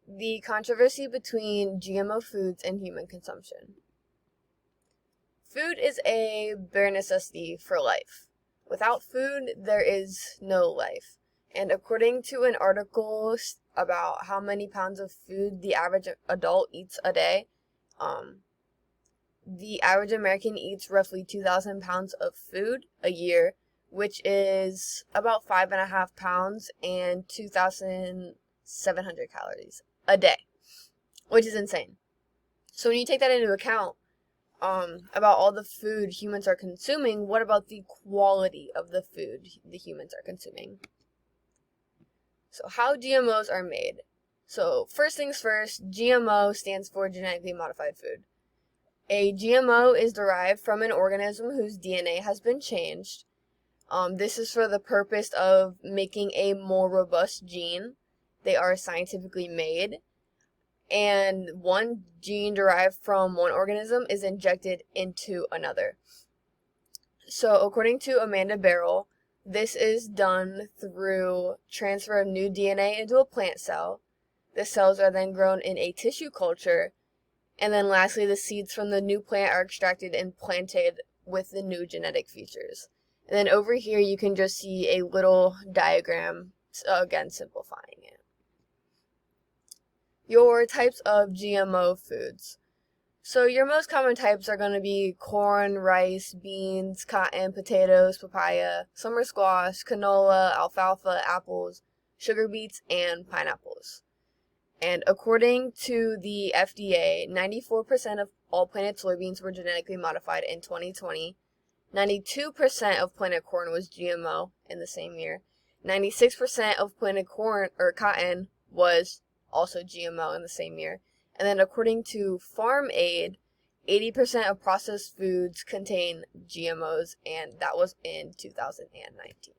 The controversy between GMO foods and human consumption. Food is a bare necessity for life. Without food, there is no life. And according to an article about how many pounds of food the average adult eats a day, the average American eats roughly 2,000 pounds of food a year, which is about 5.5 pounds and 2,700 calories a day, which is insane. So when you take that into account, about all the food humans are consuming, what about the quality of the food the humans are consuming? So how GMOs are made. So first things first, GMO stands for genetically modified food. A GMO is derived from an organism whose DNA has been changed. This is for the purpose of making a more robust gene. They are scientifically made. And one gene derived from one organism is injected into another. So according to Amanda Barrell, this is done through transfer of new DNA into a plant cell. The cells are then grown in a tissue culture. And then lastly, the seeds from the new plant are extracted and planted with the new genetic features. And then over here, you can just see a little diagram, again, simplifying it. Your types of GMO foods. So your most common types are going to be corn, rice, beans, cotton, potatoes, papaya, summer squash, canola, alfalfa, apples, sugar beets, and pineapples. And according to the FDA, 94% of all planted soybeans were genetically modified in 2020. 92% of planted corn was GMO in the same year. 96% of planted corn or cotton was also GMO in the same year. And then according to Farm Aid, 80% of processed foods contain GMOs, and that was in 2019.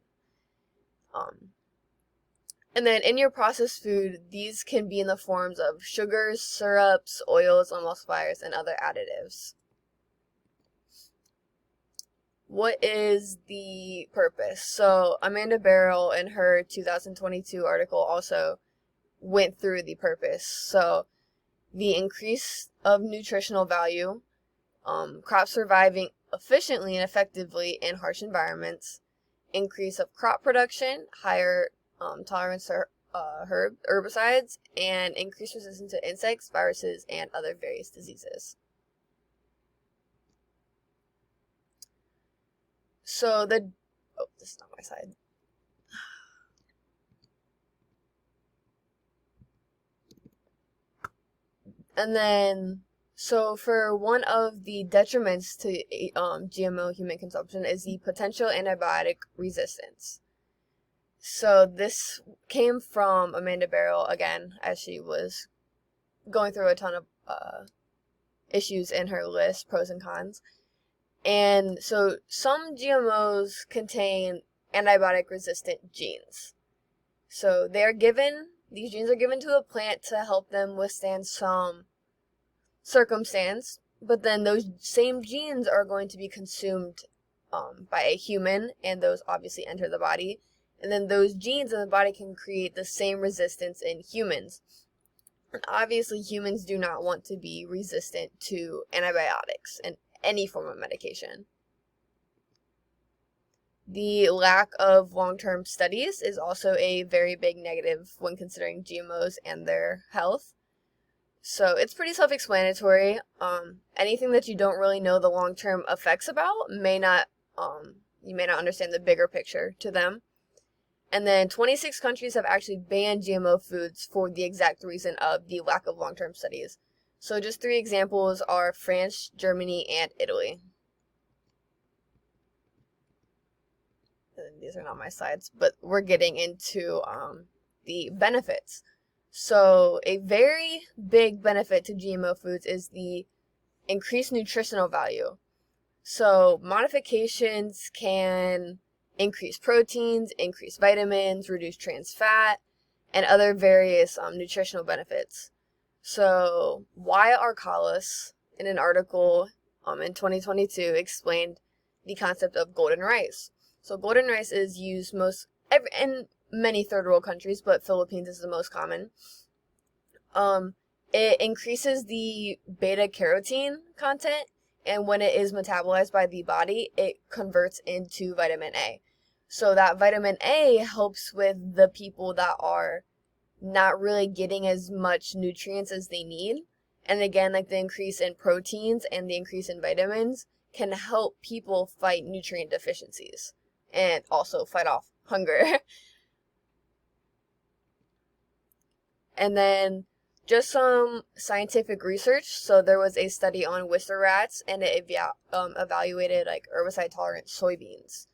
And then in your processed food, these can be in the forms of sugars, syrups, oils, emulsifiers, and other additives. What is the purpose? So Amanda Barrell in her 2022 article also went through the purpose. So the increase of nutritional value, crops surviving efficiently and effectively in harsh environments, increase of crop production, higher tolerance to herbicides, and increased resistance to insects, viruses, and other various diseases. So this is not my side. And then, so for one of the detriments to GMO human consumption is the potential antibiotic resistance. So this came from Amanda Barrell, again, as she was going through a ton of issues in her list, pros and cons. And so some GMOs contain antibiotic resistant genes. So these genes are given to a plant to help them withstand some circumstance, but then those same genes are going to be consumed by a human, and those obviously enter the body. And then those genes in the body can create the same resistance in humans. And obviously humans do not want to be resistant to antibiotics and any form of medication. The lack of long-term studies is also a very big negative when considering GMOs and their health. So it's pretty self-explanatory. Anything that you don't really know the long-term effects about you may not understand the bigger picture to them. And then 26 countries have actually banned GMO foods for the exact reason of the lack of long-term studies. So just 3 examples are France, Germany, and Italy. And these are not my slides, but we're getting into the benefits. So a very big benefit to GMO foods is the increased nutritional value. So modifications can increase proteins, increase vitamins, reduce trans fat, and other various nutritional benefits. So Wyatt Arkalis, in an article in 2022, explained the concept of golden rice. So golden rice is used in many third world countries, but Philippines is the most common. It increases the beta carotene content, and when it is metabolized by the body, it converts into vitamin A. So that vitamin A helps with the people that are not really getting as much nutrients as they need. And again, like the increase in proteins and the increase in vitamins can help people fight nutrient deficiencies and also fight off hunger. And then just some scientific research. So there was a study on Wistar rats, and it evaluated like herbicide tolerant soybeans.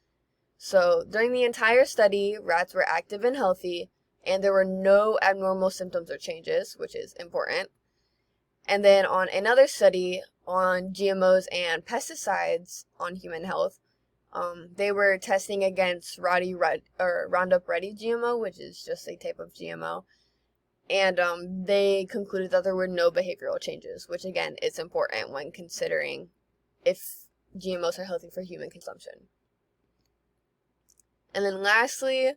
So during the entire study, rats were active and healthy, and there were no abnormal symptoms or changes, which is important. And then on another study on GMOs and pesticides on human health, they were testing against Roundup Ready GMO, which is just a type of GMO. And they concluded that there were no behavioral changes, which again is important when considering if GMOs are healthy for human consumption. And then lastly,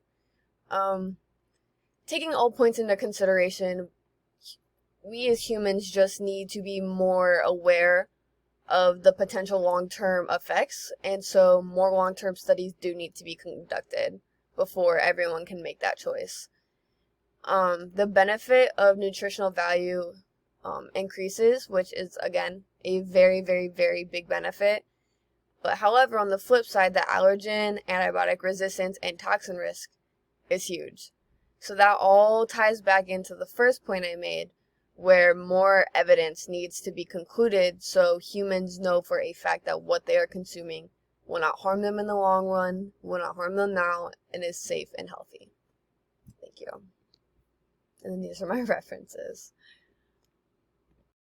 taking all points into consideration, we as humans just need to be more aware of the potential long-term effects, and so more long-term studies do need to be conducted before everyone can make that choice. The benefit of nutritional value increases, which is again a very, very, very big benefit. But however, on the flip side, the allergen, antibiotic resistance, and toxin risk is huge. So that all ties back into the first point I made, where more evidence needs to be concluded so humans know for a fact that what they are consuming will not harm them in the long run, will not harm them now, and is safe and healthy. Thank you. And then these are my references.